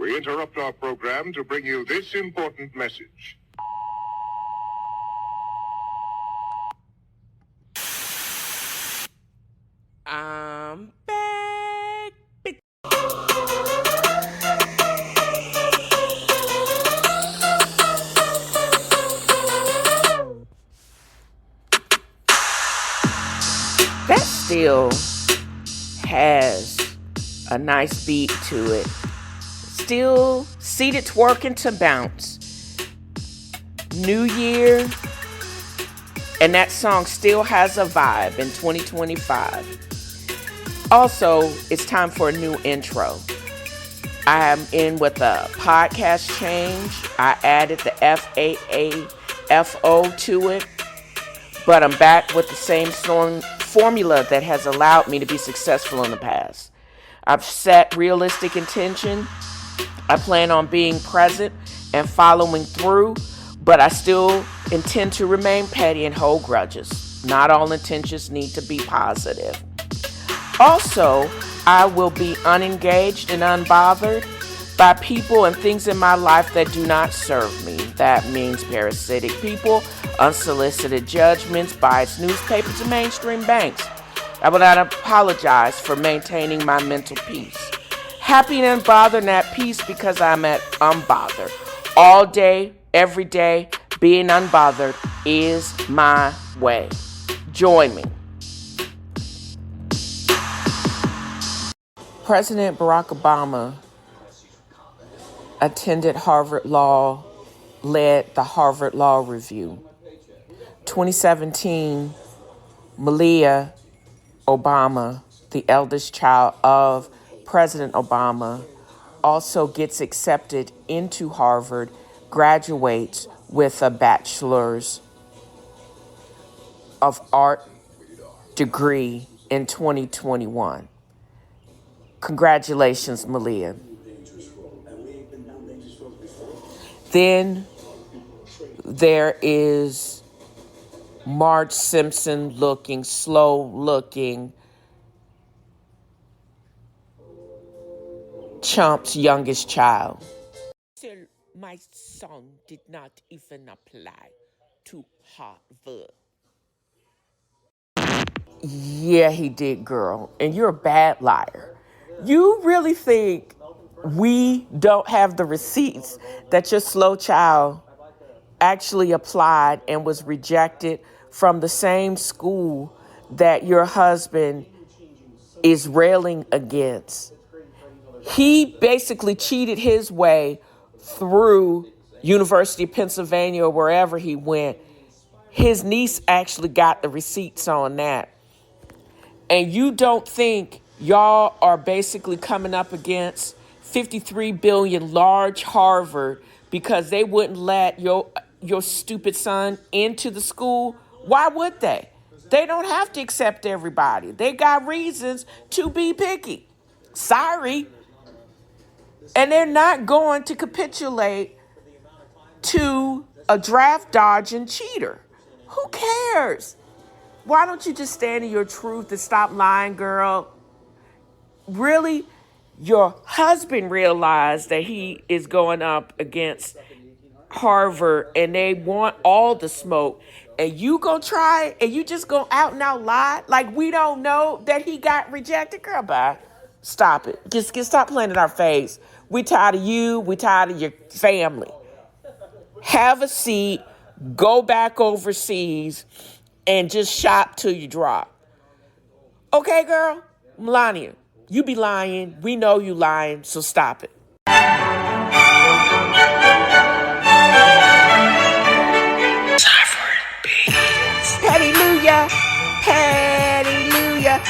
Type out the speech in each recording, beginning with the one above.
we interrupt our program to bring you this important message. I'm back. That still has a nice beat to it. Still seated twerking to bounce. New year, and that song still has a vibe in 2025. Also, it's time for a new intro. I am in with a podcast change. I added the F.A.A.F.O to it, but I'm back with the same song formula that has allowed me to be successful in the past. I've set realistic intention. I plan on being present and following through, but I still intend to remain petty and hold grudges. Not all intentions need to be positive. Also, I will be unengaged and unbothered by people and things in my life that do not serve me. That means parasitic people, unsolicited judgments, biased newspapers, and mainstream banks. I will not apologize for maintaining my mental peace. Happy and unbothered and at peace because I'm at unbothered. All day, every day, being unbothered is my way. Join me. President Barack Obama attended Harvard Law, led the Harvard Law Review. 2017, Malia Obama, the eldest child of President Obama, also gets accepted into Harvard, graduates with a bachelor's of art degree in 2021. Congratulations, Malia. Then there is Marge Simpson looking, slow looking, Chump's youngest child. My son did not even apply to Harvard. Yeah, he did, girl. And you're a bad liar. You really think we don't have the receipts that your slow child actually applied and was rejected from the same school that your husband is railing against? He basically cheated his way through University of Pennsylvania or wherever he went. His niece actually got the receipts on that. And you don't think y'all are basically coming up against 53 billion large Harvard because they wouldn't let your stupid son into the school? Why would they? They don't have to accept everybody. They got reasons to be picky. Sorry. And they're not going to capitulate to a draft dodging cheater. Who cares? Why don't you just stand in your truth and stop lying, girl? Really? Your husband realized that he is going up against Harvard and they want all the smoke. And you gonna try and you just gonna out and out lie like we don't know that he got rejected? Girl, bye. Stop it. Just stop playing in our face. We tired of you. We tired of your family. Have a seat. Go back overseas and just shop till you drop. Okay, girl? Melania, you be lying. We know you lying, so stop it. Hallelujah, hallelujah,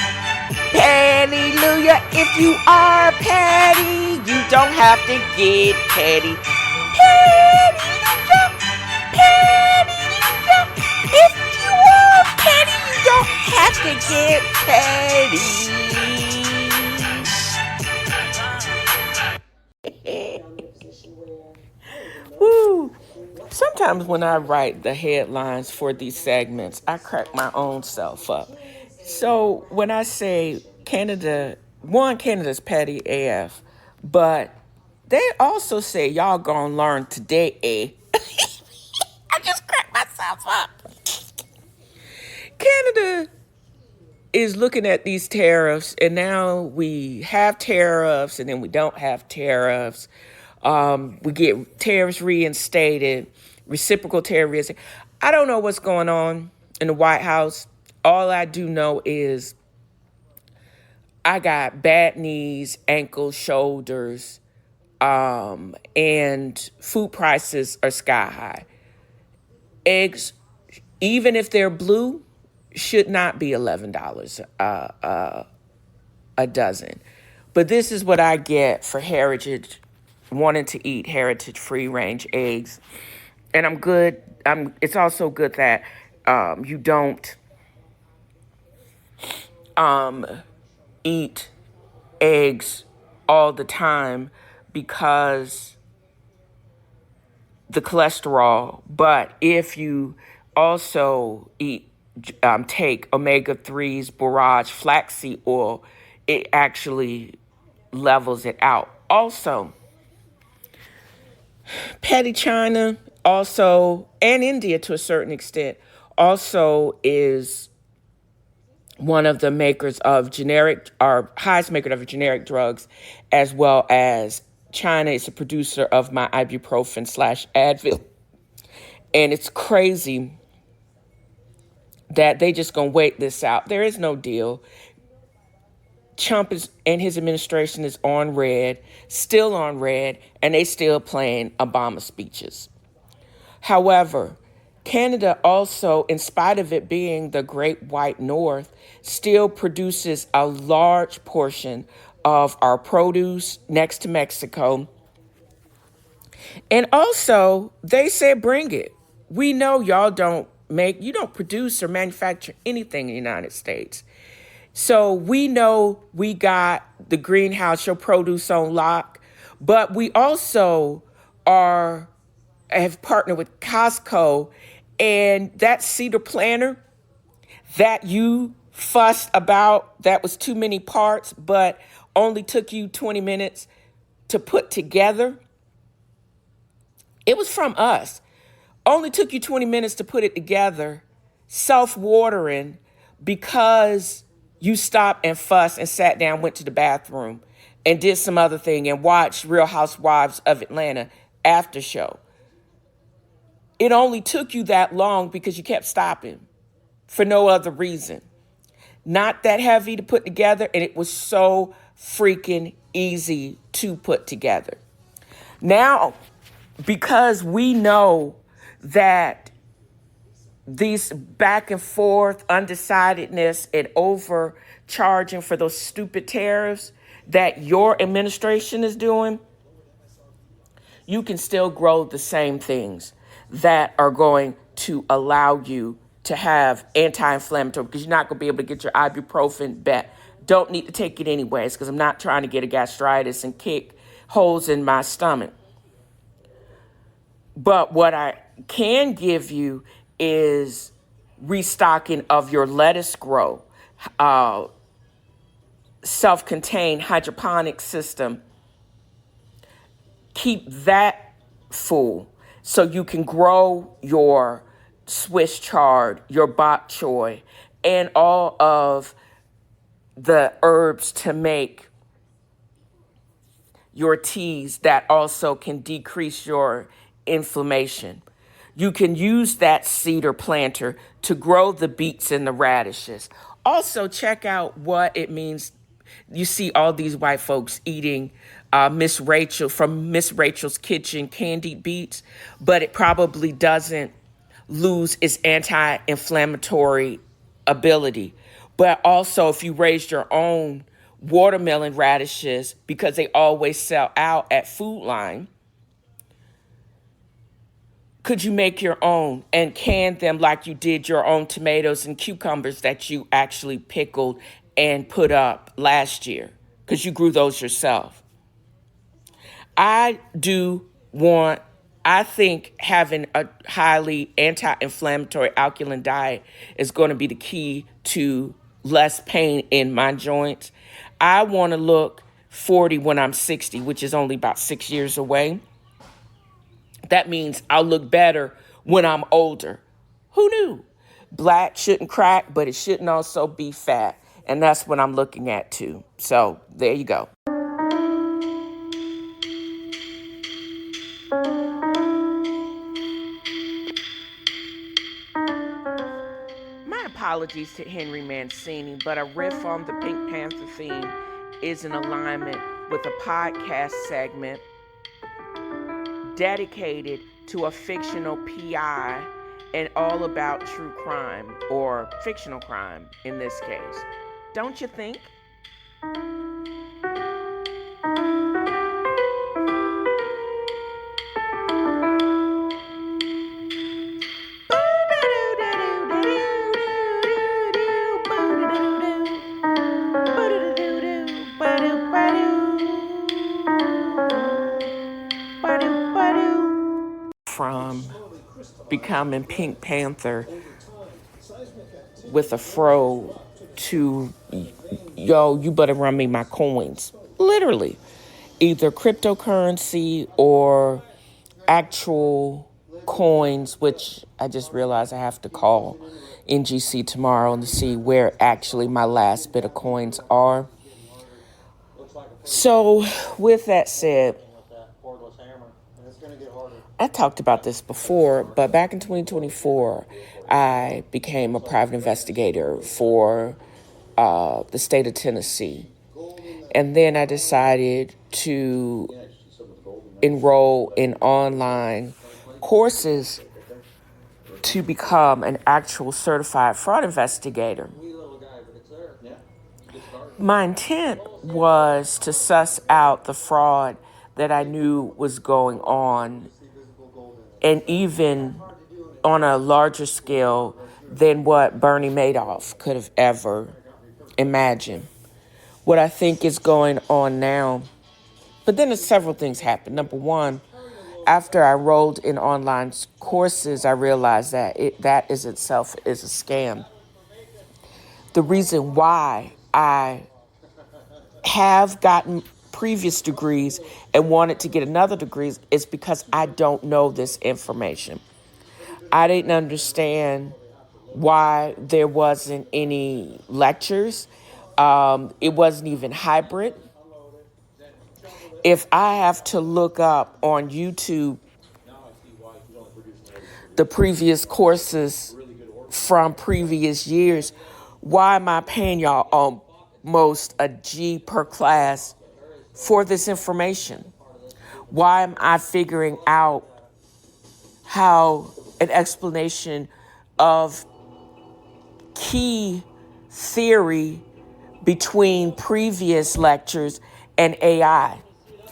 hallelujah. If you are petty, you don't have to get petty. Hallelujah, hallelujah. If you are petty, you don't have to get petty. Woo. Sometimes when I write the headlines for these segments, I crack my own self up. So when I say Canada's petty AF, but They also say y'all gonna learn today, eh? I just cracked myself up. Canada is looking at these tariffs, and now we have tariffs, and then we don't have tariffs. We get tariffs reinstated, reciprocal tariffs. I don't know what's going on in the White House. All I do know is I got bad knees, ankles, shoulders, and food prices are sky high. Eggs, even if they're blue, should not be $11 a dozen. But this is what I get for heritage, wanting to eat heritage free range eggs. And I'm good. It's also good that you don't eat eggs all the time because the cholesterol. But if you also take omega-3s, borage, flaxseed oil, it actually levels it out. Also, petty China also, and India to a certain extent, also is one of the makers of generic, or highest maker of generic drugs, as well as China is a producer of my ibuprofen / Advil. And it's crazy that they just gonna wait this out. There is no deal. Trump and his administration is on red, still on red, and they still playing Obama speeches. However, Canada also, in spite of it being the Great White North, still produces a large portion of our produce next to Mexico. And also, they said, bring it. We know y'all you don't produce or manufacture anything in the United States. So we know we got the greenhouse, your produce on lock, but we also have partnered with Costco, and that cedar planter that you fussed about, that was too many parts, but only took you 20 minutes to put together. It was from us. Only took you 20 minutes to put it together, self-watering, because you stopped and fussed and sat down, went to the bathroom, and did some other thing and watched Real Housewives of Atlanta after show. It only took you that long because you kept stopping for no other reason. Not that heavy to put together, and it was so freaking easy to put together. Now, because we know that these back and forth, undecidedness, and overcharging for those stupid tariffs that your administration is doing, you can still grow the same things that are going to allow you to have anti-inflammatory, because you're not going to be able to get your ibuprofen back. Don't need to take it anyways, because I'm not trying to get a gastritis and kick holes in my stomach. But what I can give you is restocking of your lettuce grow, self-contained hydroponic system. Keep that full so you can grow your Swiss chard, your bok choy, and all of the herbs to make your teas that also can decrease your inflammation. You can use that cedar planter to grow the beets and the radishes. Also, check out what it means. You see all these white folks eating Miss Rachel from Miss Rachel's Kitchen candied beets, but it probably doesn't lose its anti-inflammatory ability. But also, if you raised your own watermelon radishes, because they always sell out at Food Line, could you make your own and can them like you did your own tomatoes and cucumbers that you actually pickled and put up last year? Because you grew those yourself. I think having a highly anti-inflammatory alkaline diet is going to be the key to less pain in my joints. I want to look 40 when I'm 60, which is only about 6 years away. That means I'll look better when I'm older. Who knew? Black shouldn't crack, but it shouldn't also be fat. And that's what I'm looking at too. So there you go. My apologies to Henry Mancini, but a riff on the Pink Panther theme is in alignment with a podcast segment dedicated to a fictional PI and all about true crime, or fictional crime in this case. Don't you think? From becoming Pink Panther with a fro to, yo, you better run me my coins. Literally. Either cryptocurrency or actual coins, which I just realized I have to call NGC tomorrow and to see where actually my last bit of coins are. So, with that said, I talked about this before, but back in 2024, I became a private investigator for the state of Tennessee. And then I decided to enroll in online courses to become an actual certified fraud investigator. My intent was to suss out the fraud that I knew was going on, and even on a larger scale than what Bernie Madoff could have ever imagined. What I think is going on now. But then several things happened. Number one, after I enrolled in online courses, I realized that that is itself is a scam. The reason why I have gotten previous degrees and wanted to get another degree is because I don't know this information. I didn't understand why there wasn't any lectures. It wasn't even hybrid. If I have to look up on YouTube the previous courses from previous years, why am I paying y'all almost a G per class for this information? Why am I figuring out how an explanation of key theory between previous lectures and AI?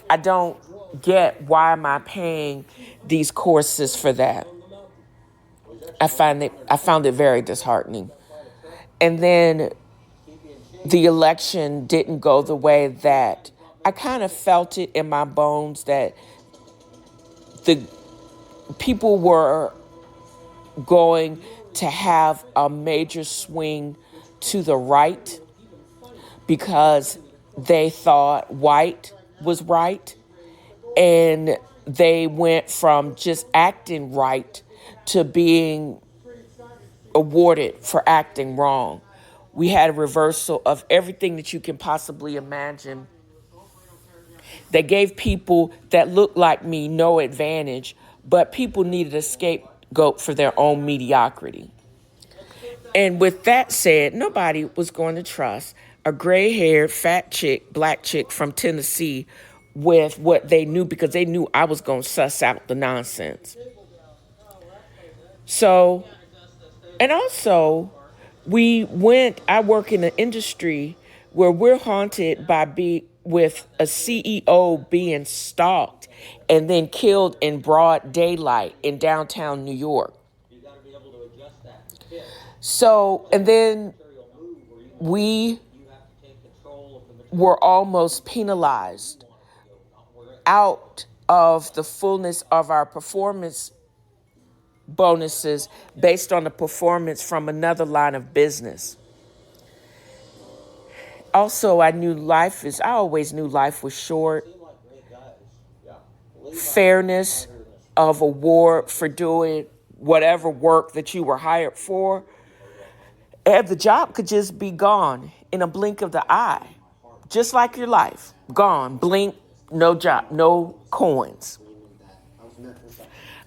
I don't get why am I paying these courses for that. I found it very disheartening. And then the election didn't go the way that I kind of felt it in my bones, that the people were going to have a major swing to the right because they thought white was right, and they went from just acting right to being awarded for acting wrong. We had a reversal of everything that you can possibly imagine. They gave people that looked like me no advantage, but people needed a scapegoat for their own mediocrity. And with that said, nobody was going to trust a gray-haired, fat chick, black chick from Tennessee with what they knew, because they knew I was going to suss out the nonsense. So, and also, I work in an industry where we're haunted with a CEO being stalked and then killed in broad daylight in downtown New York. So, and then we were almost penalized out of the fullness of our performance bonuses based on the performance from another line of business. Also, I always knew life was short. Fairness of award for doing whatever work that you were hired for. And the job could just be gone in a blink of the eye. Just like your life. Gone. Blink, no job, no coins.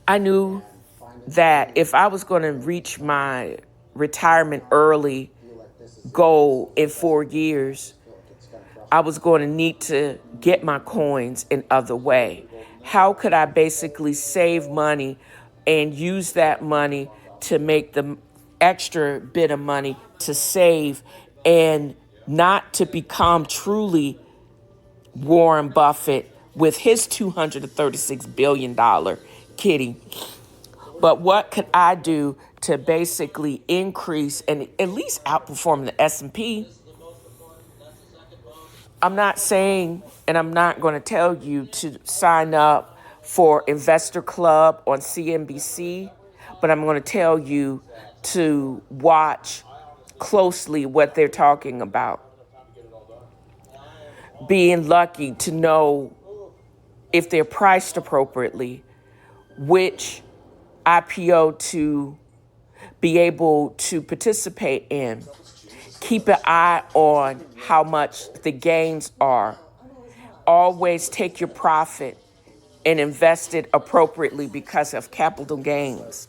I knew that if I was going to reach my retirement early goal in 4 years, I was going to need to get my coins in other way. How could I basically save money and use that money to make the extra bit of money to save and not to become truly Warren Buffett with his $236 billion kitty? But what could I do to basically increase and at least outperform the S&P? I'm not saying, and I'm not going to tell you to sign up for Investor Club on CNBC, but I'm going to tell you to watch closely what they're talking about. Being lucky to know if they're priced appropriately, which IPO to be able to participate in. Keep an eye on how much the gains are. Always take your profit and invest it appropriately because of capital gains.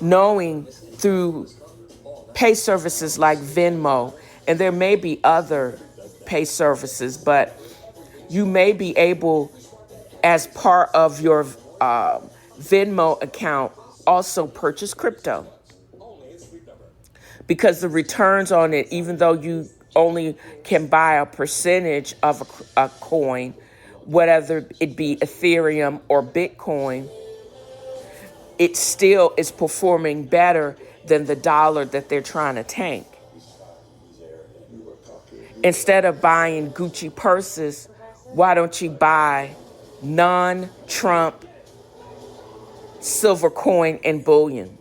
Knowing through pay services like Venmo, and there may be other pay services, but you may be able, as part of your Venmo account, also purchase crypto. Because the returns on it, even though you only can buy a percentage of a coin, whether it be Ethereum or Bitcoin, it still is performing better than the dollar that they're trying to tank. Instead of buying Gucci purses, why don't you buy non-Trump silver coin and bullion?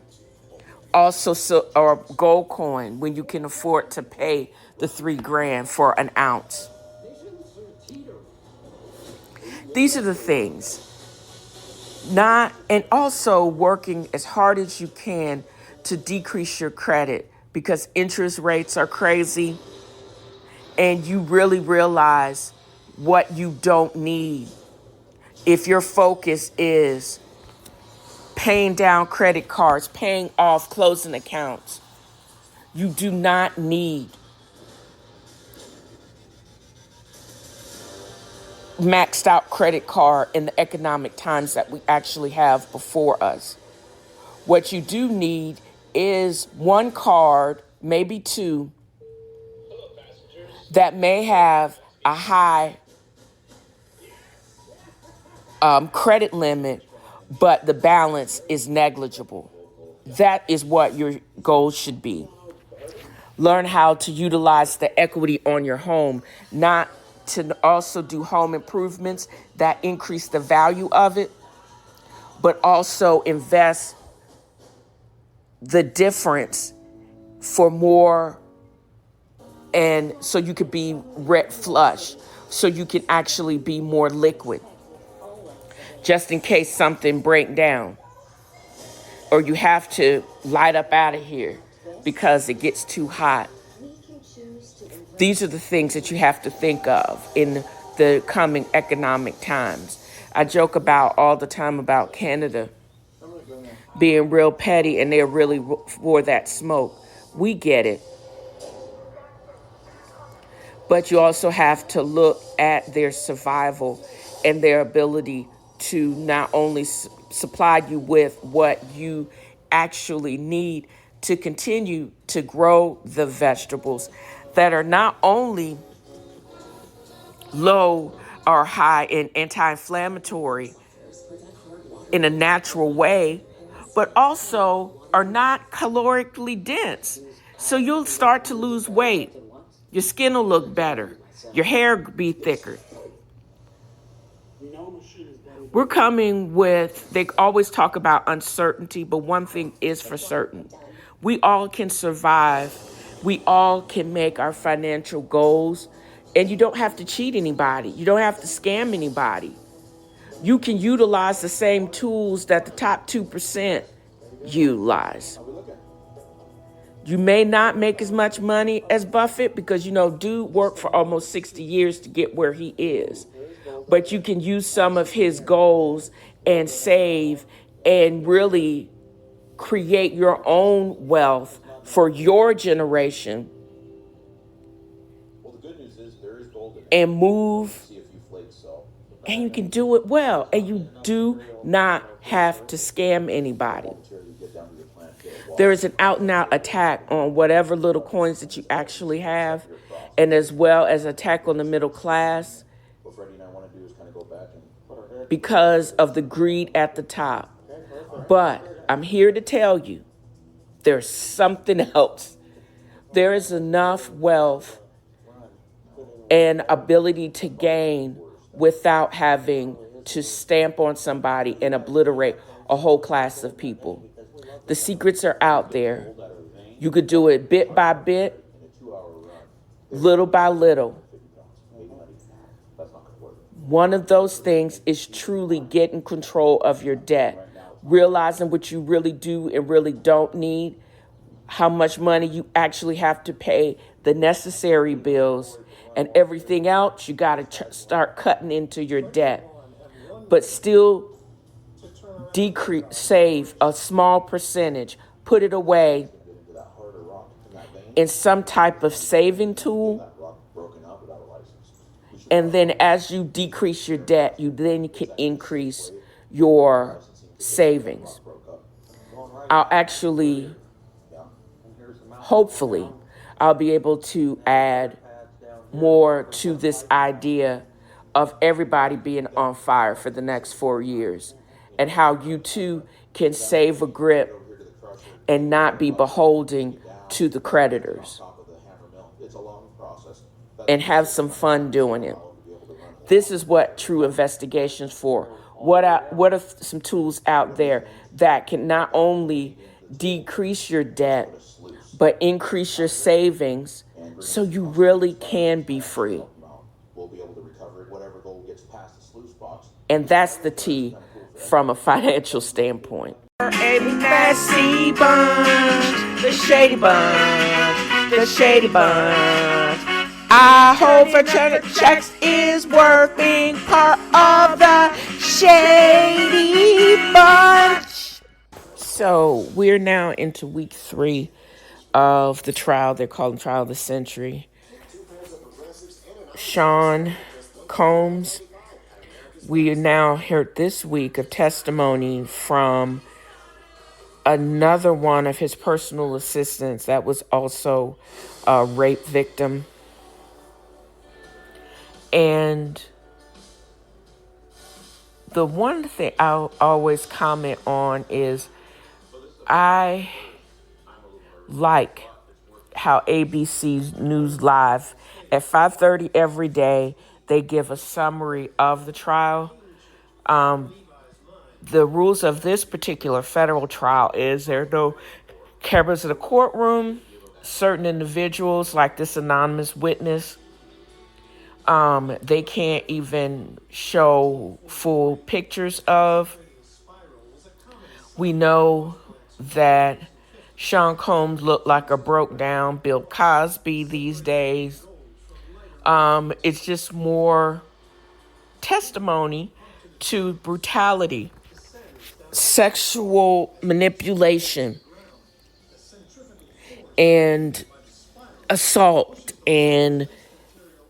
Also, or gold coin when you can afford to pay the $3,000 for an ounce. These are the things. And also working as hard as you can to decrease your credit because interest rates are crazy and you really realize what you don't need. If your focus is paying down credit cards, paying off closing accounts, you do not need maxed out credit card in the economic times that we actually have before us. What you do need is one card, maybe two, that may have a high credit limit, but the balance is negligible. That is what your goal should be. Learn how to utilize the equity on your home, not to also do home improvements that increase the value of it, but also invest the difference for more, and so you could be rent flush, so you can actually be more liquid, just in case something break down or you have to light up out of here because it gets too hot. These are the things that you have to think of in the coming economic times. I joke about all the time about Canada being real petty and they're really for that smoke. We get it. But you also have to look at their survival and their ability to not only supply you with what you actually need to continue to grow the vegetables that are not only low or high in anti-inflammatory in a natural way, but also are not calorically dense. So you'll start to lose weight. Your skin will look better. Your hair will be thicker. We're coming with, they always talk about uncertainty, but one thing is for certain. We all can survive We all can make our financial goals, and you don't have to cheat anybody. You don't have to scam anybody. You can utilize the same tools that the top 2% utilize. You may not make as much money as Buffett because, dude worked for almost 60 years to get where he is. But you can use some of his goals and save and really create your own wealth for your generation and move, and you can do it well, and you do not have to scam anybody. There is an out-and-out attack on whatever little coins that you actually have, and as well as attack on the middle class because of the greed at the top. But I'm here to tell you, there's something else. There is enough wealth and ability to gain without having to stamp on somebody and obliterate a whole class of people. The secrets are out there. You could do it bit by bit, little by little. One of those things is truly getting control of your debt, realizing what you really do and really don't need, how much money you actually have to pay, the necessary bills, and everything else. You got to start cutting into your debt, but still save a small percentage, put it away in some type of saving tool. And then as you decrease your debt, you then can increase your savings. Hopefully, I'll be able to add more to this idea of everybody being on fire for the next 4 years, and how you too can save a grip and not be beholden to the creditors and have some fun doing it. This is what true investigation's for. What are some tools out there that can not only decrease your debt, but increase your savings so you really can be free? And that's the T from a financial standpoint. A messy bunch, the shady bunch, the shady bunch. I hope for checks is worth being part of the shady bunch. So we're now into week 3 of the trial. They're calling trial of the century. Sean Combs. We now heard this week of testimony from another one of his personal assistants that was also a rape victim. And the one thing I'll always comment on is I like how ABC News Live at 5:30 every day, they give a summary of the trial. The rules of this particular federal trial is there are no cameras in the courtroom. Certain individuals, like this anonymous witness, they can't even show full pictures of. We know that Sean Combs looked like a broke down Bill Cosby these days. It's just more testimony to brutality, sexual manipulation, and assault, and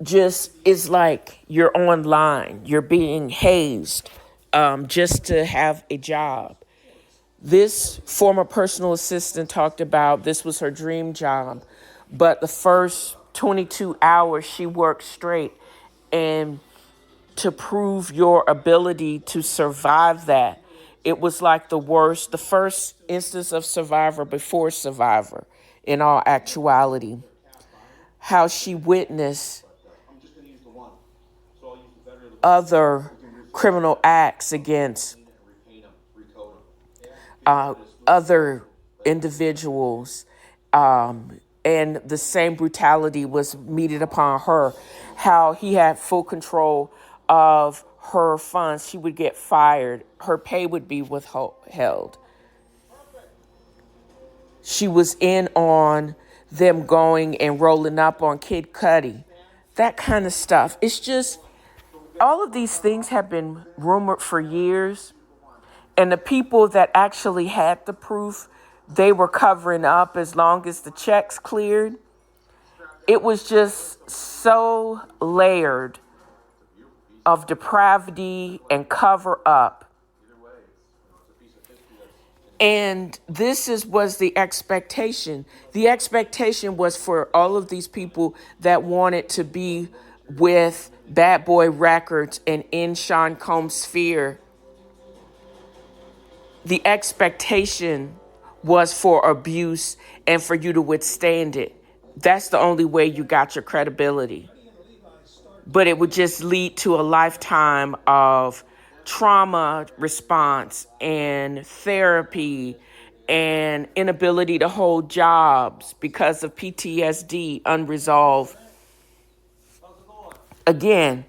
just it's like you're online, you're being hazed just to have a job. This former personal assistant talked about this was her dream job, but the first 22 hours she worked straight, and to prove your ability to survive that, it was like the first instance of Survivor before Survivor, in all actuality. How she witnessed other criminal acts against other individuals, and the same brutality was meted upon her. How he had full control of her funds. She would get fired. Her pay would be withheld. She was in on them going and rolling up on Kid Cudi. That kind of stuff. It's just, all of these things have been rumored for years. And the people that actually had the proof, they were covering up as long as the checks cleared. It was just so layered of depravity and cover up. And was the expectation. The expectation was for all of these people that wanted to be with Bad Boy Records and in Sean Combs' sphere. The expectation was for abuse and for you to withstand it. That's the only way you got your credibility. But it would just lead to a lifetime of trauma response and therapy and inability to hold jobs because of PTSD unresolved. Again,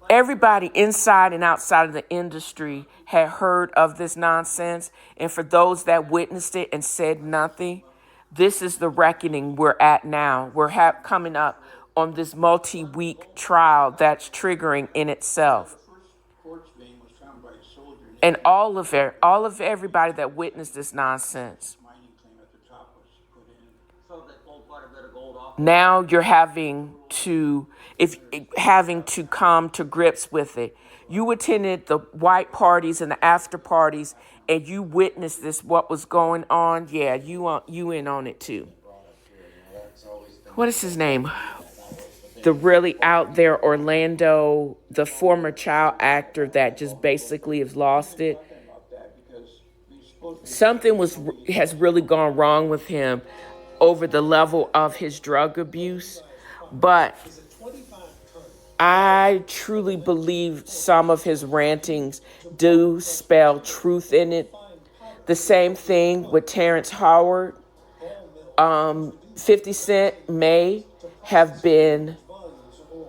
everybody inside and outside of the industry had heard of this nonsense. And for those that witnessed it and said nothing, this is the reckoning we're at now. We're coming up on this multi-week trial that's triggering in itself. And all of everybody that witnessed this nonsense. Now you're having to come to grips with it. You attended the white parties and the after parties, and you witnessed what was going on. Yeah, you in on it too. What is his name? The really out there Orlando, the former child actor that just basically has lost it. Something has really gone wrong with him over the level of his drug abuse. But I truly believe some of his rantings do spell truth in it. The same thing with Terrence Howard. 50 Cent may have been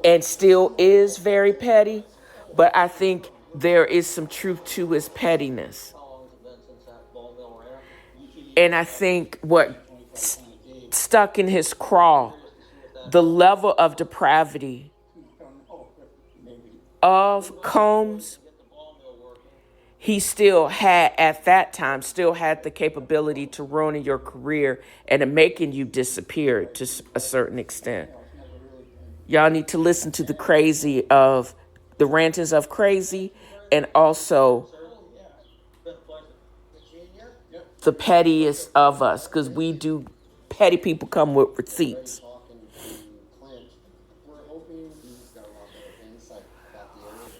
and still is very petty, but I think there is some truth to his pettiness. And I think what stuck in his craw, the level of depravity of Combs, he still had, at that time, the capability to ruin your career and to making you disappear to a certain extent. Y'all need to listen to the rantings of Crazy, and also the pettiest of us, because petty people come with receipts.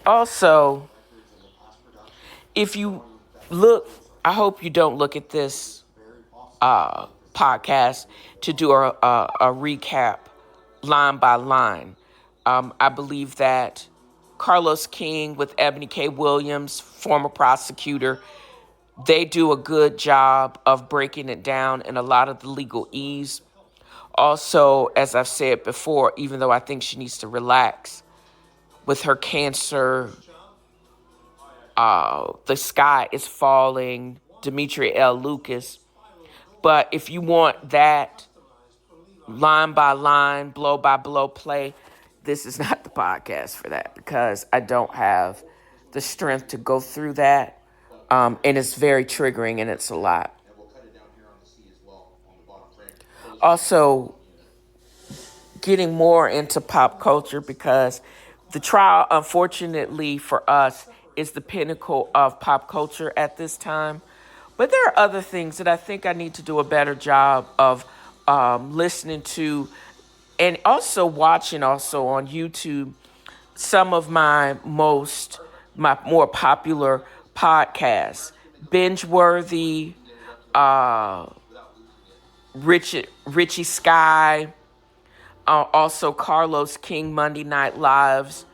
Also, if you look, I hope you don't look at this podcast to do a recap line by line. I believe that Carlos King with Ebony K. Williams, former prosecutor, they do a good job of breaking it down in a lot of the legalese. Also, as I've said before, even though I think she needs to relax with her cancer, The Sky is Falling, Demetria L. Lucas. But if you want that line by line, blow by blow play, this is not the podcast for that, because I don't have the strength to go through that. And it's very triggering, and it's a lot. Also, getting more into pop culture, because the trial, unfortunately for us, is the pinnacle of pop culture at this time. But there are other things that I think I need to do a better job of listening to, and also watching also on YouTube some of my more popular podcasts. Binge-worthy, Richie Sky, also Carlos King Monday Night Lives,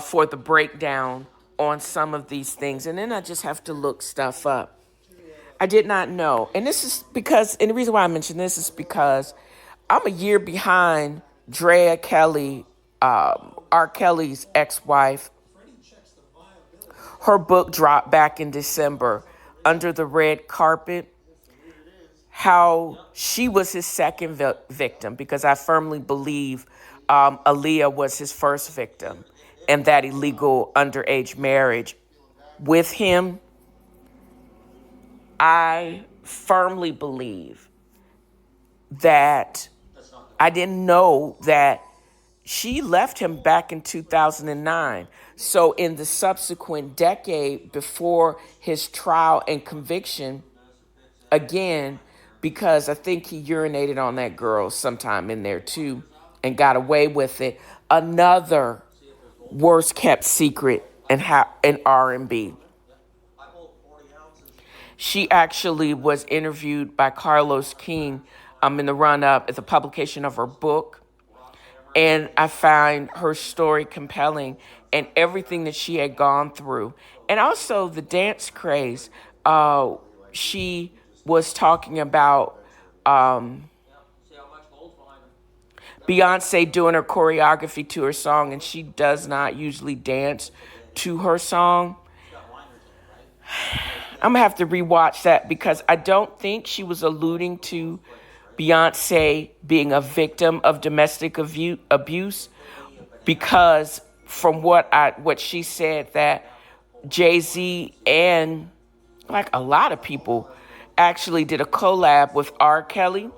for the breakdown on some of these things. And then I just have to look stuff up. I did not know. And this is because, and the reason why I mention this is because I'm a year behind Dreah Kelly, R. Kelly's ex-wife. Her book dropped back in December, Under the Red Carpet, how she was his second victim, because I firmly believe Aaliyah was his first victim, and that illegal underage marriage with him. I firmly believe that I didn't know that she left him back in 2009. So in the subsequent decade before his trial and conviction, again, because I think he urinated on that girl sometime in there too and got away with it. Another worst kept secret in R&B. She actually was interviewed by Carlos King in the run-up at the publication of her book. And I find her story compelling and everything that she had gone through. And also the dance craze. She was talking about Beyonce doing her choreography to her song, and she does not usually dance to her song. I'm going to have to rewatch that because I don't think she was alluding to Beyonce being a victim of domestic abuse, because from what she said, that Jay-Z and like a lot of people actually did a collab with R. Kelly.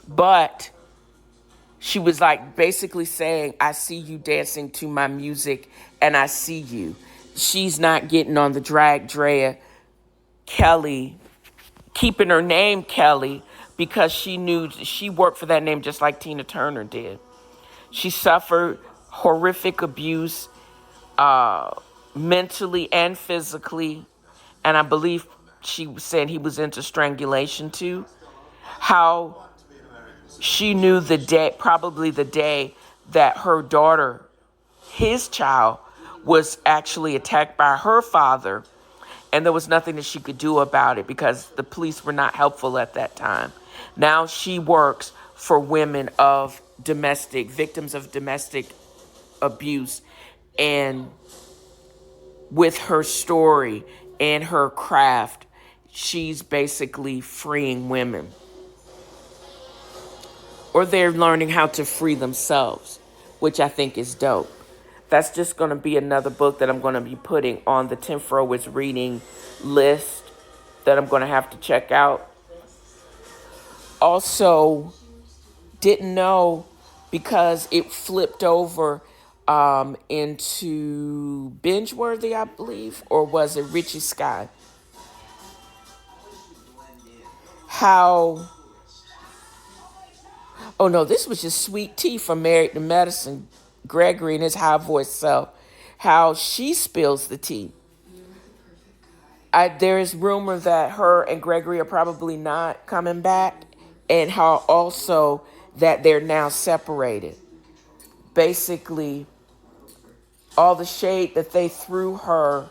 But she was like basically saying, I see you dancing to my music and I see you. She's not getting on the drag Dreah Kelly, keeping her name Kelly, because she knew she worked for that name just like Tina Turner did. She suffered horrific abuse, mentally and physically. And I believe she said he was into strangulation too. How she knew probably the day that her daughter, his child, was actually attacked by her father. And there was nothing that she could do about it because the police were not helpful at that time. Now she works for women of victims of domestic abuse. And with her story and her craft, she's basically freeing women. Or they're learning how to free themselves, which I think is dope. That's just going to be another book that I'm going to be putting on the 10th Row is Reading list that I'm going to have to check out. Also, didn't know because it flipped over into Binge-worthy, I believe, or was it Richie Sky? Oh no, this was just Sweet Tea from Married to Medicine, Gregory and his high voice self, how she spills the tea. There is rumor that her and Gregory are probably not coming back, and how also that they're now separated. Basically, all the shade that they threw her,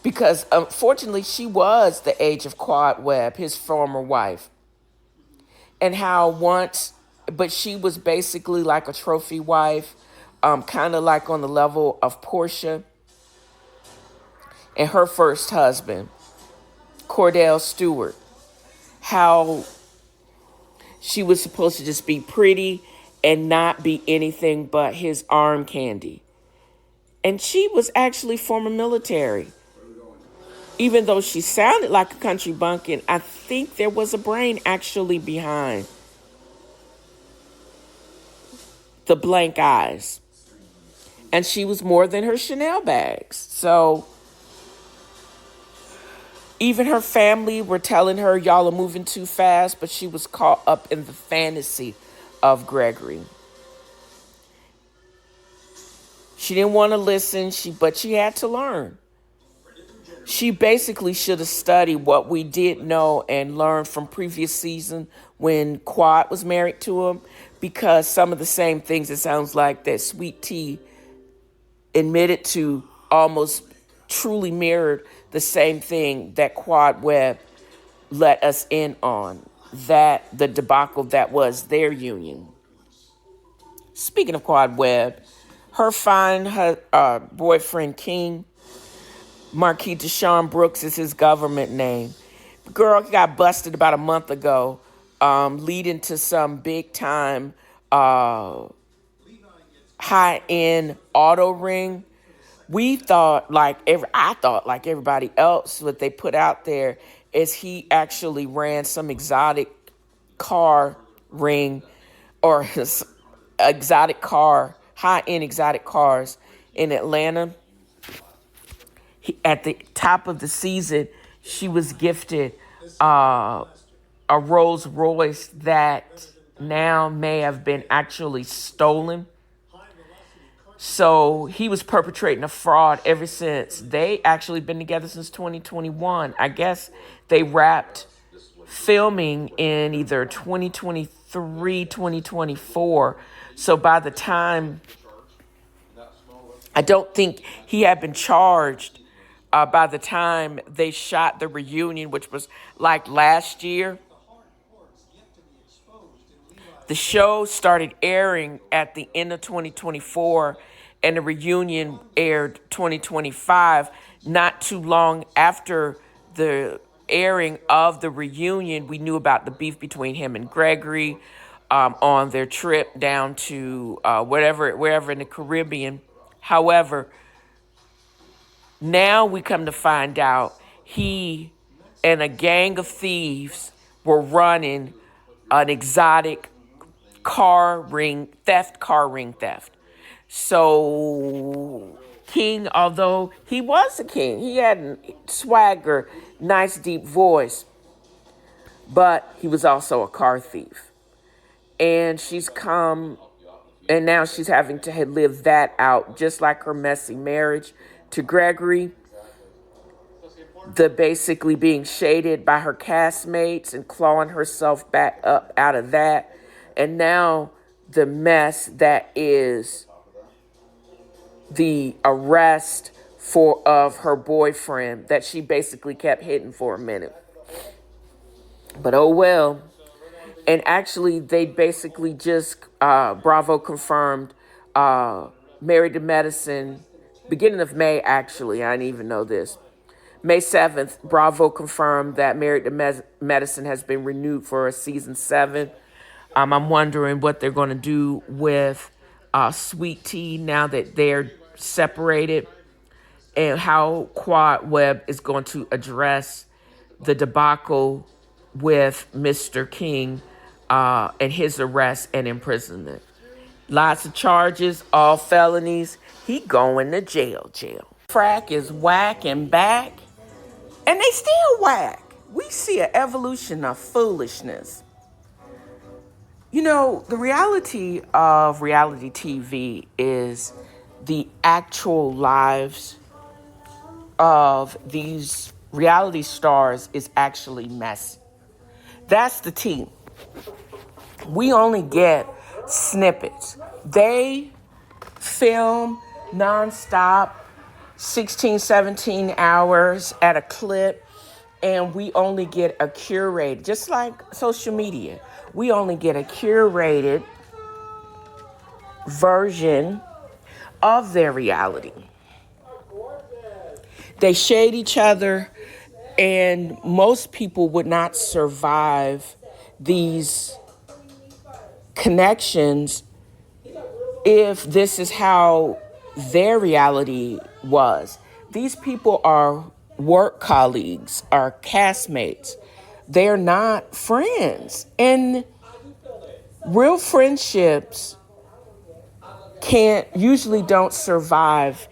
because unfortunately she was the age of Quad Webb, his former wife. And how but she was basically like a trophy wife, kind of like on the level of Portia and her first husband, Cordell Stewart. How she was supposed to just be pretty and not be anything but his arm candy. And she was actually former military. Even though she sounded like a country bumpkin, I think there was a brain actually behind the blank eyes. And she was more than her Chanel bags. So even her family were telling her, y'all are moving too fast, but she was caught up in the fantasy of Gregory. She didn't want to listen, but she had to learn. She basically should have studied what we did know and learned from previous season when Quad was married to him, because some of the same things, it sounds like, that Sweet Tea admitted to almost truly mirrored the same thing that Quad Webb let us in on, that the debacle that was their union. Speaking of Quad Webb, her boyfriend King, Marquis Deshaun Brooks is his government name. Girl, he got busted about a month ago, leading to some big time high-end auto ring. I thought like everybody else, what they put out there is he actually ran some exotic car ring or exotic car, high-end exotic cars in Atlanta. At the top of the season, she was gifted a Rolls Royce that now may have been actually stolen. So he was perpetrating a fraud ever since. They actually been together since 2021. I guess they wrapped filming in either 2023, 2024. So by the time, I don't think he had been charged by the time they shot the reunion, which was like last year. The show started airing at the end of 2024, and the reunion aired 2025. Not too long after the airing of the reunion, we knew about the beef between him and Gregory on their trip down to wherever in the Caribbean. However, now we come to find out he and a gang of thieves were running an exotic car ring theft. So King, although he was a king, he had swagger, nice deep voice, but he was also a car thief. And and now she's having to live that out, just like her messy marriage to Gregory, the basically being shaded by her castmates and clawing herself back up out of that. And now the mess that is the arrest of her boyfriend that she basically kept hidden for a minute. But oh well. And actually, they basically just, Bravo confirmed, Married to Medicine, beginning of May, actually. I didn't even know this. May 7th, Bravo confirmed that Married to Medicine has been renewed for a season 7. I'm wondering what they're going to do with Sweet Tea now that they're separated, and how Quad Webb is going to address the debacle with Mr. King and his arrest and imprisonment. Lots of charges, all felonies. He going to jail. Frack is whack and back, and they still whack. We see an evolution of foolishness. You know, the reality of reality TV is the actual lives of these reality stars is actually messy. That's the team. We only get snippets. They film nonstop, 16, 17 hours at a clip, and we only get a curated, just like social media, we only get a curated version of their reality. They shade each other, and most people would not survive these connections if this is how their reality was. These people are work colleagues, are castmates. They're not friends. And real friendships usually don't survive.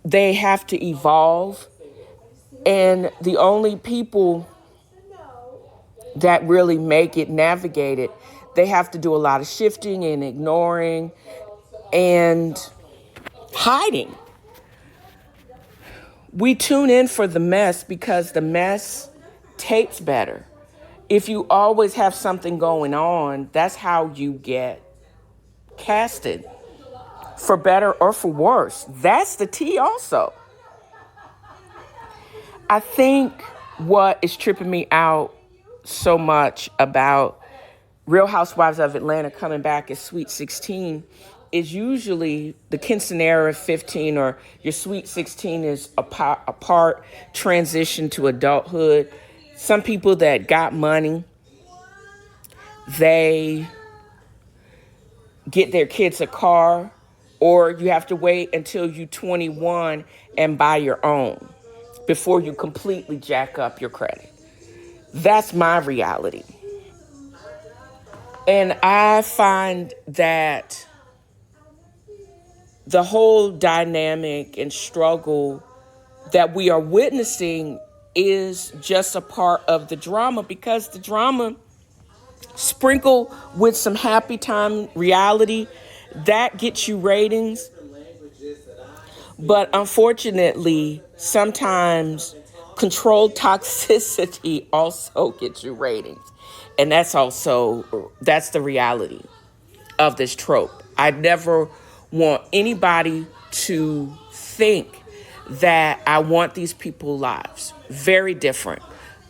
They have to evolve. And the only people that really make it, navigate it, they have to do a lot of shifting and ignoring and hiding. We tune in for the mess because the mess tapes better. If you always have something going on, that's how you get casted, for better or for worse. That's the tea also. I think what is tripping me out so much about Real Housewives of Atlanta coming back as Sweet 16 is usually the quinceanera 15 or your Sweet 16 is a part transition to adulthood. Some people that got money, they get their kids a car, or you have to wait until you're 21 and buy your own before you completely jack up your credit. That's my reality. And I find that the whole dynamic and struggle that we are witnessing is just a part of the drama, because the drama sprinkled with some happy time reality that gets you ratings. But unfortunately, sometimes controlled toxicity also gets you ratings. And that's the reality of this trope. I never want anybody to think that I want these people's lives. Very different.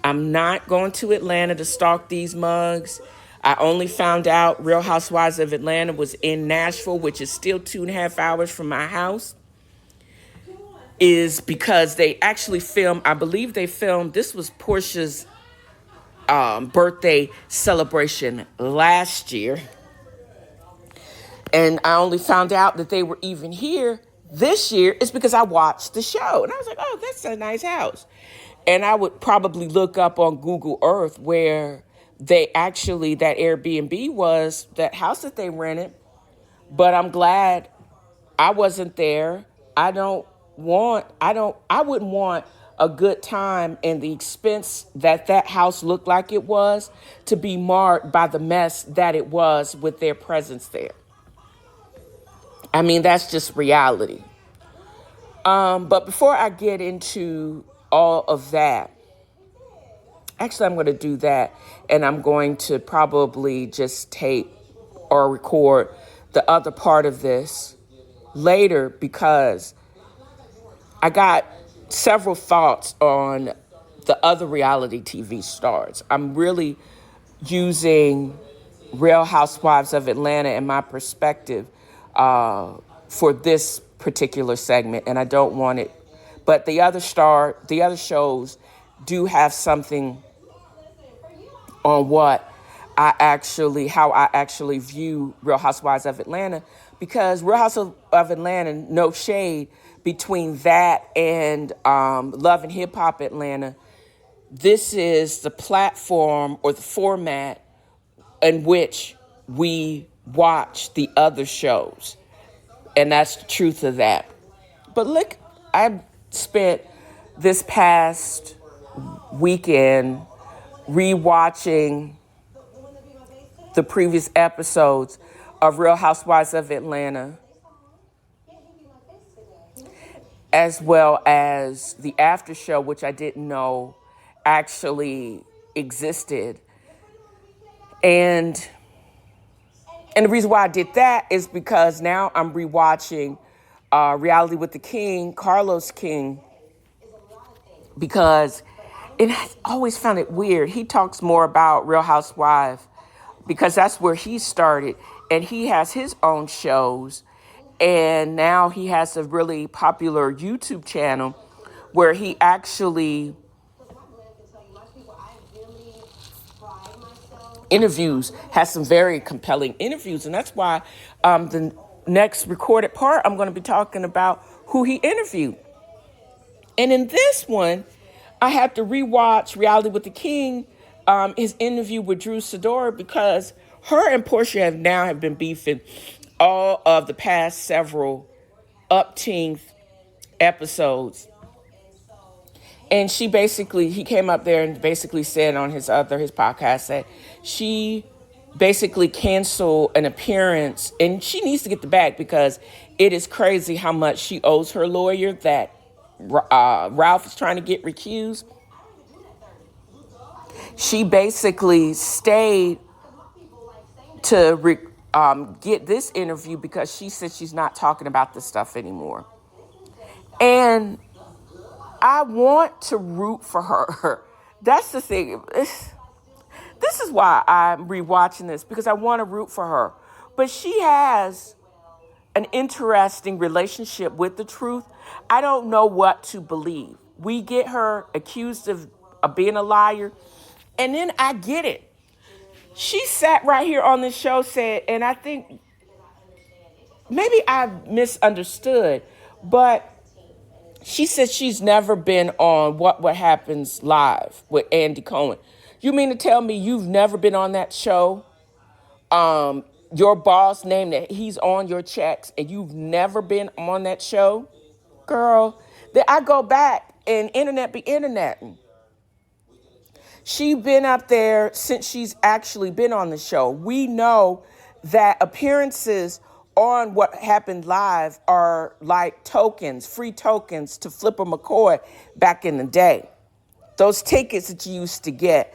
I'm not going to Atlanta to stalk these mugs. I only found out Real Housewives of Atlanta was in Nashville, which is still 2.5 hours from my house, is because they actually filmed, I believe they filmed, this was Portia's birthday celebration last year. And I only found out that they were even here this year is because I watched the show. And I was like, oh, that's a nice house. And I would probably look up on Google Earth where that Airbnb was, that house that they rented. But I'm glad I wasn't there. I wouldn't want a good time and the expense that house looked like it was to be marred by the mess that it was with their presence there. I mean, that's just reality. But before I get into all of that, actually, I'm going to do that, and I'm going to probably just tape or record the other part of this later, because I got several thoughts on the other reality TV stars. I'm really using Real Housewives of Atlanta and my perspective for this particular segment, and I don't want it. But the other shows do have something on how I actually view Real Housewives of Atlanta, because Real Housewives of Atlanta, no shade between that and Love and Hip Hop Atlanta. This is the platform or the format in which we watch the other shows. And that's the truth of that. But look, I spent this past weekend rewatching the previous episodes of Real Housewives of Atlanta, as well as the after show, which I didn't know actually existed. And the reason why I did that is because now I'm rewatching Reality with the King, Carlos King, because I always found it weird. He talks more about Real Housewife because that's where he started, and he has his own shows, and now he has a really popular YouTube channel where he actually has some very compelling interviews, and that's why the next recorded part I'm going to be talking about who he interviewed. And in this one, I had to rewatch Reality with the King, his interview with Drew Sidora, because her and Portia have been beefing all of the past several upteenth episodes. And he came up there and basically said on his podcast that she basically canceled an appearance, and she needs to get the bag because it is crazy how much she owes her lawyer that Ralph is trying to get recused. She basically stayed to get this interview because she said she's not talking about this stuff anymore. And I want to root for her. That's the thing. This is why I'm rewatching this, because I want to root for her. But she has an interesting relationship with the truth. I don't know what to believe. We get her accused of being a liar, and then I get it. She sat right here on this show, said, and I think maybe I misunderstood, but she said she's never been on What Happens Live with Andy Cohen. You mean to tell me you've never been on that show? Your boss named that he's on your checks and you've never been on that show? Girl, then I go back and internet be interneting. She been up there since she's actually been on the show. We know that appearances on What Happened Live are like tokens, free tokens to Flipper McCoy back in the day. Those tickets that you used to get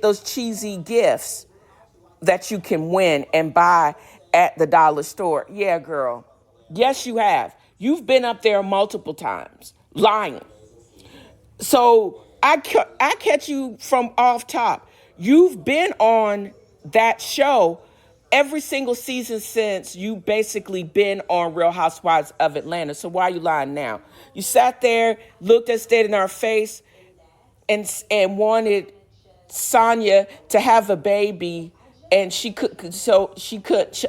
those cheesy gifts that you can win and buy at the dollar store. Yeah, girl. Yes, you have. You've been up there multiple times, lying. So I catch you from off top. You've been on that show every single season since you basically been on Real Housewives of Atlanta. So why are you lying now? You sat there, looked us dead in our face, and wanted Sonya to have a baby, and she could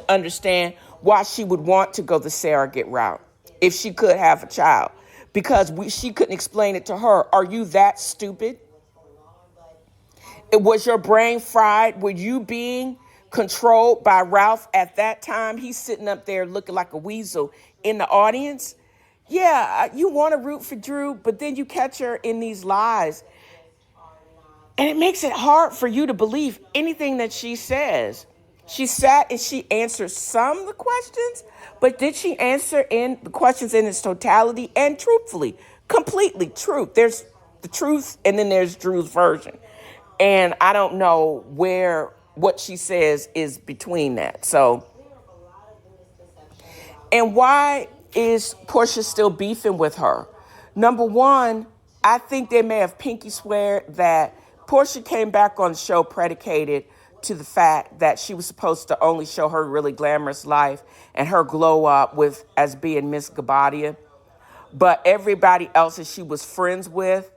understand why she would want to go the surrogate route if she could have a child, because she couldn't explain it to her. Are you that stupid? Was your brain fried? Were you being controlled by Ralph at that time? He's sitting up there looking like a weasel in the audience. Yeah, you want to root for Drew, but then you catch her in these lies. And it makes it hard for you to believe anything that she says. She sat and she answered some of the questions, but did she answer in the questions in its totality and truthfully? Completely truth. There's the truth and then there's Drew's version. And I don't know what she says is between that. So, and why is Portia still beefing with her? Number one, I think they may have pinky swear that Portia came back on the show predicated to the fact that she was supposed to only show her really glamorous life and her glow up as being Miss Gabadia. But everybody else that she was friends with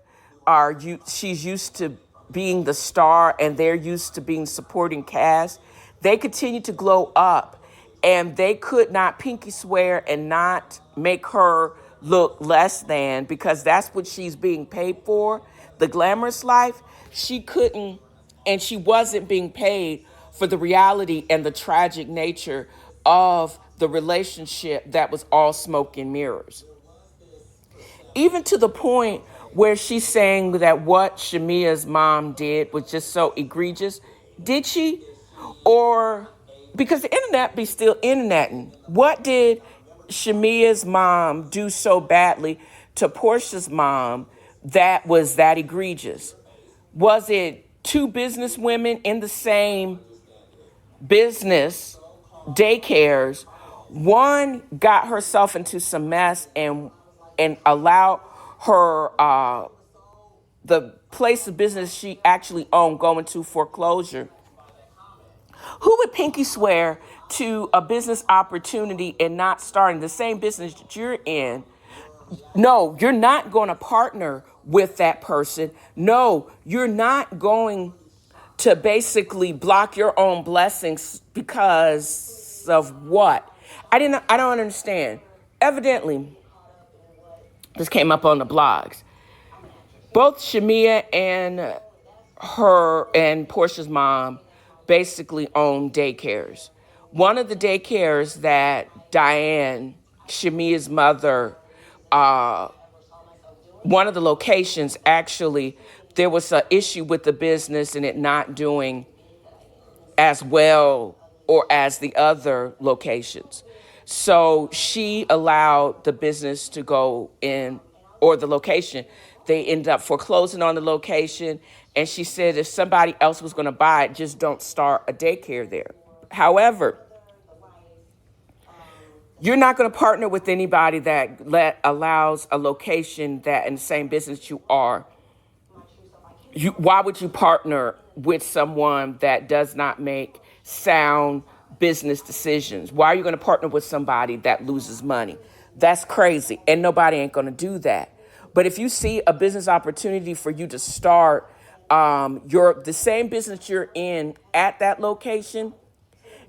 she's used to being the star and they're used to being supporting cast. They continue to glow up and they could not pinky swear and not make her look less than, because that's what she's being paid for, the glamorous life. She couldn't, and she wasn't being paid for the reality and the tragic nature of the relationship that was all smoke and mirrors. Even to the point where she's saying that what Shamia's mom did was just so egregious. Did she? Or, because the internet be still interneting. What did Shamia's mom do so badly to Portia's mom that was that egregious? Was it two business women in the same business, daycares? One got herself into some mess and allowed her the place of business she actually owned go into foreclosure. Who would pinky swear to a business opportunity and not starting the same business that you're in? No, you're not going to partner with that person. No, you're not going to basically block your own blessings because of what? I don't understand. Evidently, this came up on the blogs. Both Shamia and her and Portia's mom basically own daycares. One of the daycares that Diane, Shamia's mother, one of the locations, actually, there was an issue with the business and it not doing as well or as the other locations. So she allowed the business to go in, or the location. They ended up foreclosing on the location. And she said if somebody else was going to buy it, just don't start a daycare there. However, You're not going to partner with anybody that allows a location that in the same business you are. Why would you partner with someone that does not make sound business decisions? Why are you going to partner with somebody that loses money? That's crazy, and nobody ain't going to do that. But if you see a business opportunity for you to start the same business you're in at that location,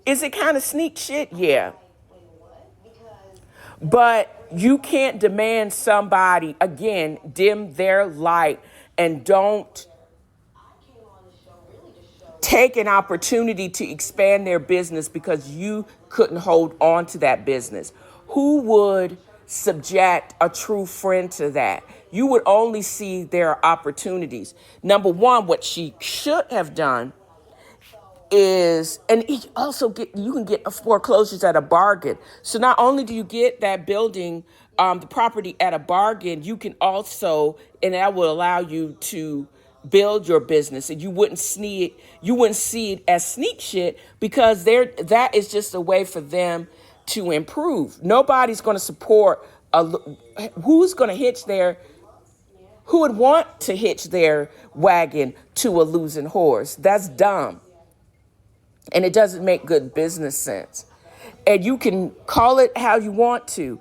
is it kind of sneak shit? Yeah. But you can't demand somebody, again, dim their light and don't take an opportunity to expand their business because you couldn't hold on to that business. Who would subject a true friend to that? You would only see their opportunities. Number one, what she should have done is, and you can get foreclosures at a bargain. So not only do you get that building, the property at a bargain, you can also, and that will allow you to build your business, and you wouldn't see it as sneak shit because that is just a way for them to improve. Nobody's going to support who's going to who would want to hitch their wagon to a losing horse. That's dumb. And it doesn't make good business sense. And you can call it how you want to.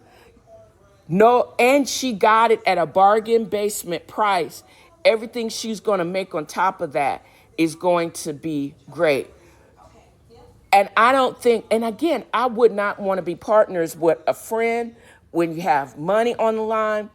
No, and she got it at a bargain basement price. Everything she's going to make on top of that is going to be great. And I don't think, and again, I would not want to be partners with a friend when you have money on the line,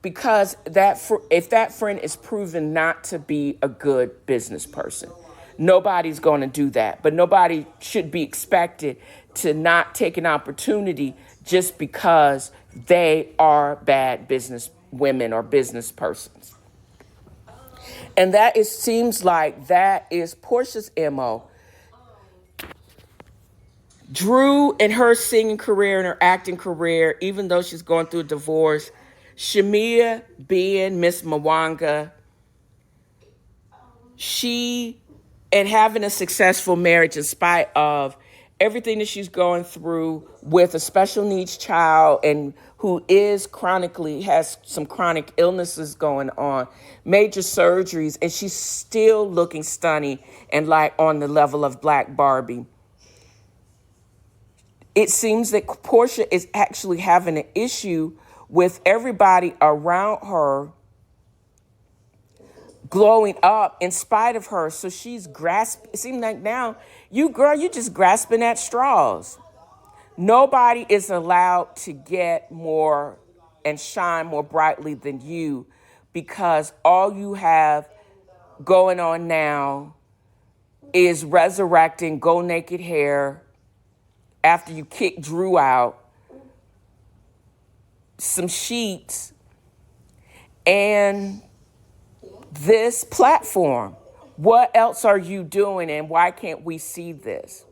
because if that friend is proven not to be a good business person. Nobody's going to do that, but nobody should be expected to not take an opportunity just because they are bad business women or business persons. And seems like that is Portia's MO. Drew and her singing career and her acting career, even though she's going through a divorce, Shamia being Miss Mwanga, and having a successful marriage in spite of everything that she's going through with a special needs child and who has some chronic illnesses going on, major surgeries, and she's still looking stunning and like on the level of Black Barbie. It seems that Portia is actually having an issue with everybody around her glowing up in spite of her. So she's grasping. It seems like now, you just grasping at straws. Nobody is allowed to get more and shine more brightly than you, because all you have going on now is resurrecting Go Naked Hair after you kick Drew out, some sheets, and this platform. What else are you doing, and why can't we see this?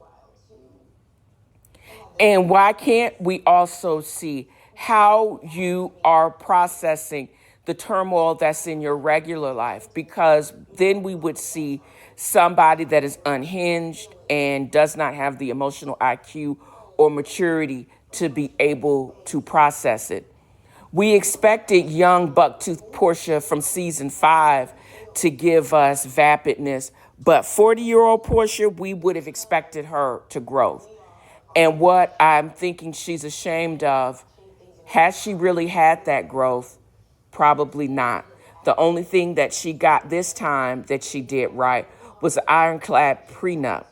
And why can't we also see how you are processing the turmoil that's in your regular life? Because then we would see somebody that is unhinged and does not have the emotional IQ or maturity to be able to process it. We expected young bucktooth Portia from season 5 to give us vapidness, but 40-year-old Portia, we would have expected her to grow. And what I'm thinking she's ashamed of, has she really had that growth? Probably not. The only thing that she got this time that she did right was an ironclad prenup.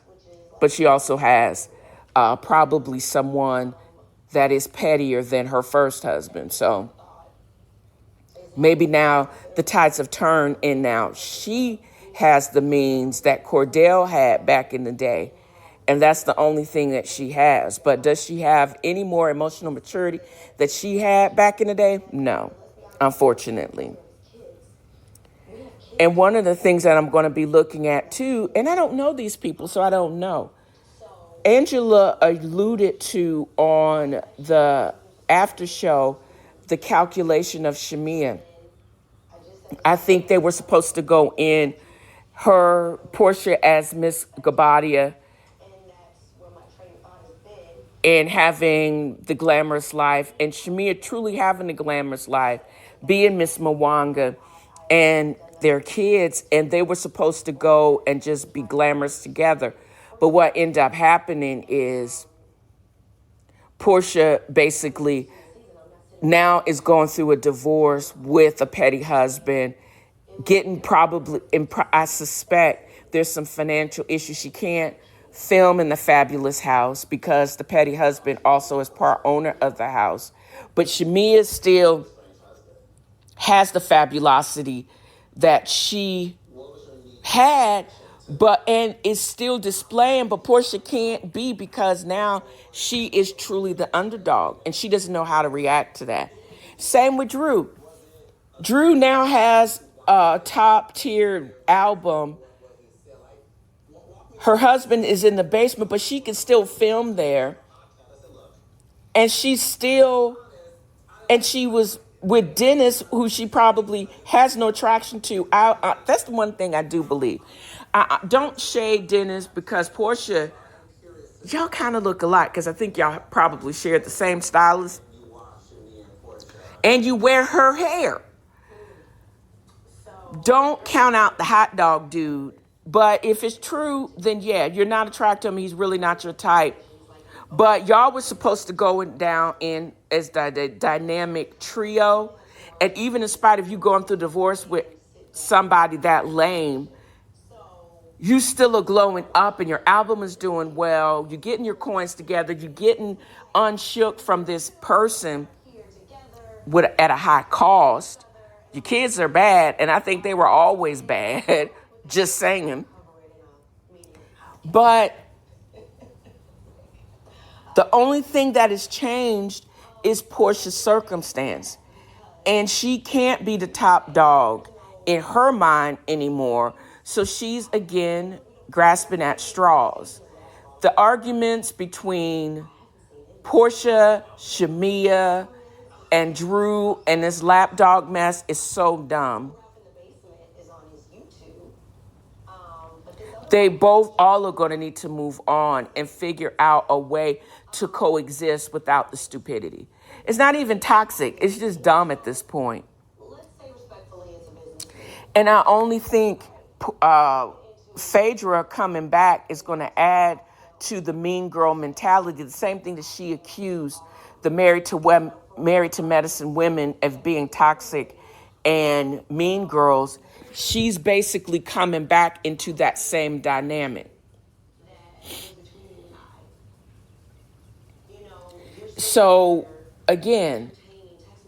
But she also has probably someone that is pettier than her first husband. So maybe now the tides have turned, and now she has the means that Cordell had back in the day. And that's the only thing that she has. But does she have any more emotional maturity that she had back in the day? No, unfortunately. And one of the things that I'm going to be looking at too, and I don't know these people, so I don't know. Angela alluded to on the after show the calculation of Shamia. I think they were supposed to go in Portia as Miss Gabadia, and having the glamorous life, and Shamia truly having the glamorous life, being Miss Mwanga, and their kids, and they were supposed to go and just be glamorous together. But what ended up happening is Portia basically now is going through a divorce with a petty husband, getting probably, I suspect there's some financial issues. She can't film in the fabulous house because the petty husband also is part owner of the house. But Shamia still has the fabulosity that she had, but and is still displaying, but Portia can't be because now she is truly the underdog and she doesn't know how to react to that. Same with Drew. Drew now has a top tier album. Her husband is in the basement, but she can still film there. And she was with Dennis, who she probably has no attraction to. That's the one thing I do believe. I don't shade Dennis because Portia, y'all kind of look alike because I think y'all probably share the same stylist. And you wear her hair. Don't count out the hot dog dude. But if it's true, then yeah, you're not attracted to him. He's really not your type. But y'all were supposed to go down in as the dynamic trio. And even in spite of you going through divorce with somebody that lame, you still are glowing up and your album is doing well. You're getting your coins together. You're getting unshook from this person at a high cost. Your kids are bad, and I think they were always bad, just saying. But the only thing that has changed is Portia's circumstance. And she can't be the top dog in her mind anymore. So she's again grasping at straws. The arguments between Portia, Shamia, and Drew and this lapdog mess is so dumb. They both all are going to need to move on and figure out a way to coexist without the stupidity. It's not even toxic. It's just dumb at this point. And I only think Phaedra coming back is going to add to the mean girl mentality, the same thing that she accused the married to medicine women of being toxic and mean girls. She's basically coming back into that same dynamic. So again,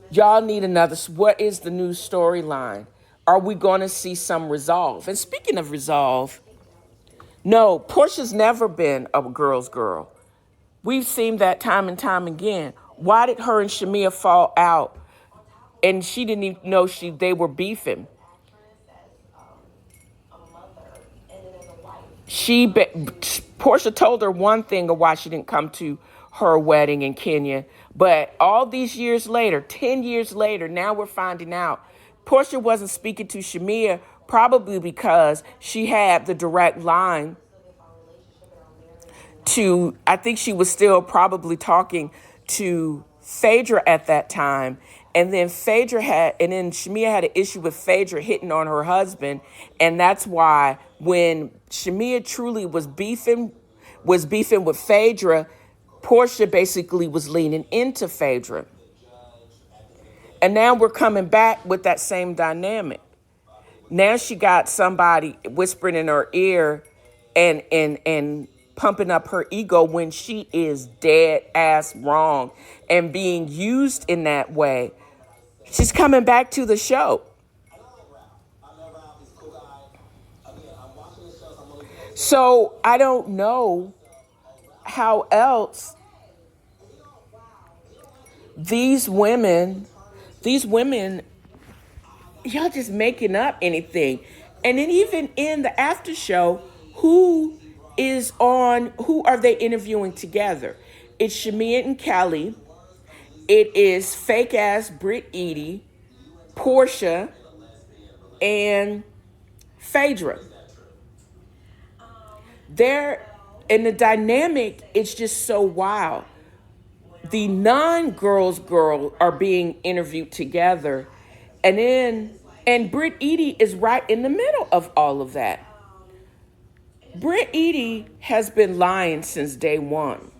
y'all need another. What is the new storyline? Are we going to see some resolve? And speaking of resolve, no, Portia's never been a girl's girl. We've seen that time and time again. Why did her and Shamia fall out? And she didn't even know they were beefing. Portia told her one thing of why she didn't come to her wedding in Kenya. But all these years later, 10 years later, now we're finding out Portia wasn't speaking to Shamia probably because she had the direct line to, I think she was still probably talking to Phaedra at that time. And then Shamia had an issue with Phaedra hitting on her husband. And that's why when Shamia truly was beefing with Phaedra, Portia basically was leaning into Phaedra. And now we're coming back with that same dynamic. Now she got somebody whispering in her ear and pumping up her ego when she is dead ass wrong and being used in that way. She's coming back to the show. So I don't know how else these women, y'all just making up anything. And then even in the after show, who are they interviewing together? It's Shamia and Kelly. It is fake ass Britt Edie, Portia, and Phaedra. And the dynamic is just so wild. the non-girls girl are being interviewed together. And Britt Eady is right in the middle of all of that. Britt Eady has been lying since day one.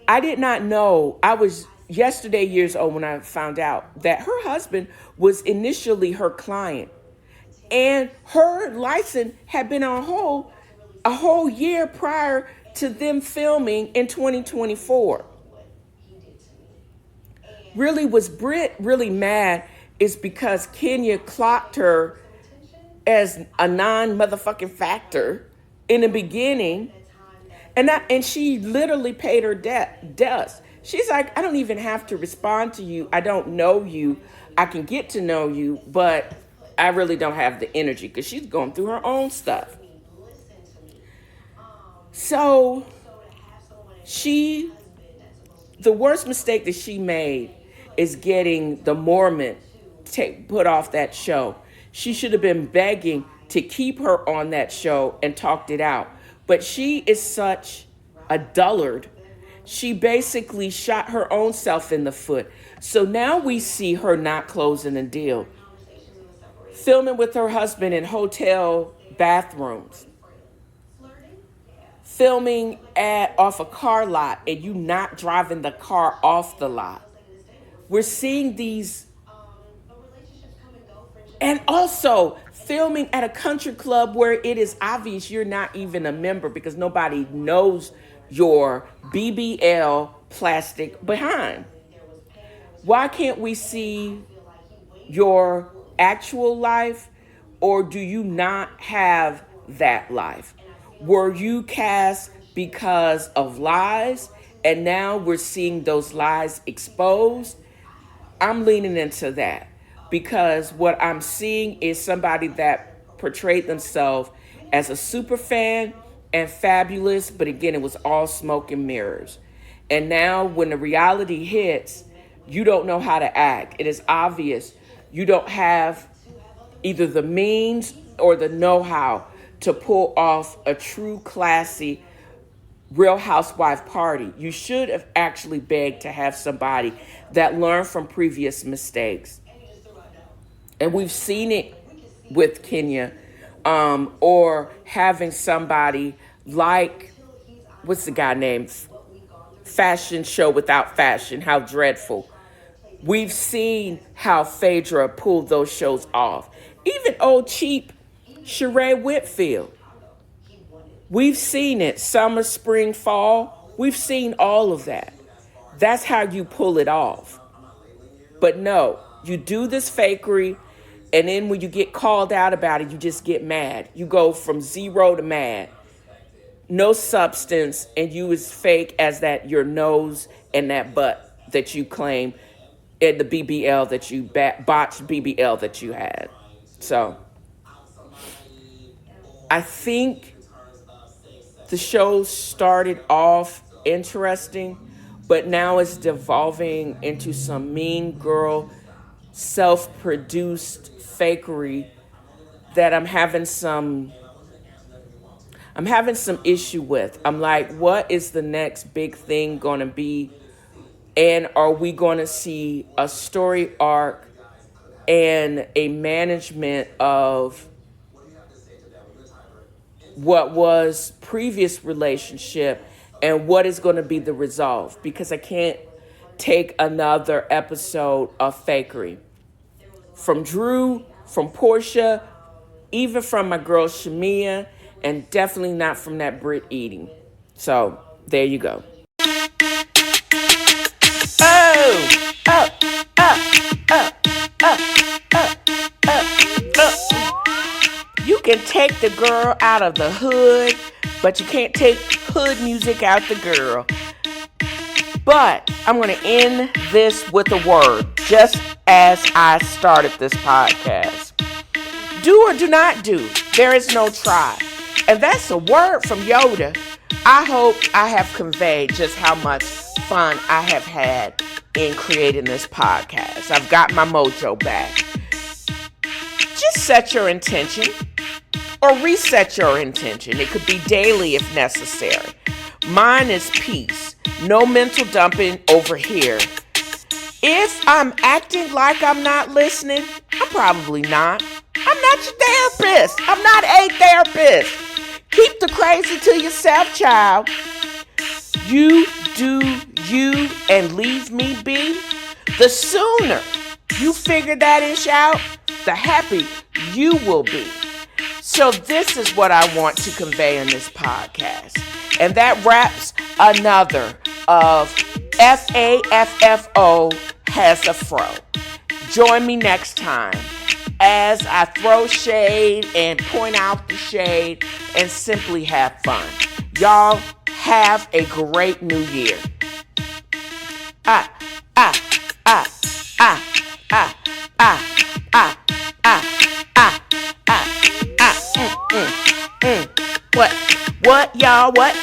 I did not know. I was yesterday years old when I found out that her husband was initially her client. And her license had been on hold a whole year prior to them filming in 2024. Really, was Britt really mad is because Kenya clocked her as a non-motherfucking factor in the beginning. And she literally paid her dust. She's like, I don't even have to respond to you. I don't know you. I can get to know you, but I really don't have the energy because she's going through her own stuff. So the worst mistake that she made is getting the Mormon put off that show. She should have been begging to keep her on that show and talked it out. But she is such a dullard. She basically shot her own self in the foot. So now we see her not closing a deal. Filming with her husband in hotel bathrooms. Filming off a car lot and you not driving the car off the lot. We're seeing these. And also filming at a country club where it is obvious you're not even a member because nobody knows your BBL plastic behind. Why can't we see your actual life, or do you not have that life? Were you cast because of lies and now we're seeing those lies exposed? I'm leaning into that. Because what I'm seeing is somebody that portrayed themselves as a super fan and fabulous, but again, it was all smoke and mirrors. And now when the reality hits, you don't know how to act. It is obvious you don't have either the means or the know-how to pull off a true classy Real Housewife party. You should have actually begged to have somebody that learned from previous mistakes. And we've seen it with Kenya, or having somebody like, what's the guy named? Fashion Show Without Fashion, how dreadful. We've seen how Phaedra pulled those shows off. Even old cheap Sheree Whitfield. We've seen it, summer, spring, fall. We've seen all of that. That's how you pull it off. But no, you do this fakery, and then when you get called out about it, you just get mad. You go from zero to mad. No substance, and you as fake as that your nose and that butt that you claim, and the BBL that you botched BBL that you had. So I think the show started off interesting, but now it's devolving into some mean girl, self-produced fakery that I'm having some issue with. I'm like, what is the next big thing going to be? And are we going to see a story arc and a management of what was previous relationship and what is going to be the resolve? Because I can't take another episode of fakery. From Drew, from Portia, even from my girl Shamia, and definitely not from that Britt eating. So, there you go. You can take the girl out of the hood, but you can't take hood music out the girl. But I'm going to end this with a word, just as I started this podcast. Do or do not do. There is no try. And that's a word from Yoda. I hope I have conveyed just how much fun I have had in creating this podcast. I've got my mojo back. Just set your intention or reset your intention. It could be daily if necessary. Mine is peace. No mental dumping over here. If I'm acting like I'm not listening, I'm probably not. I'm not your therapist. I'm not a therapist. Keep the crazy to yourself, child. You do you and leave me be. The sooner you figure that ish out, the happier you will be. So this is what I want to convey in this podcast. And that wraps another of F.A.A.F.O has a fro. Join me next time as I throw shade and point out the shade and simply have fun. Y'all have a great new year. Ah, ah, ah, ah, ah, ah, ah, ah, ah, ah, What, y'all, what?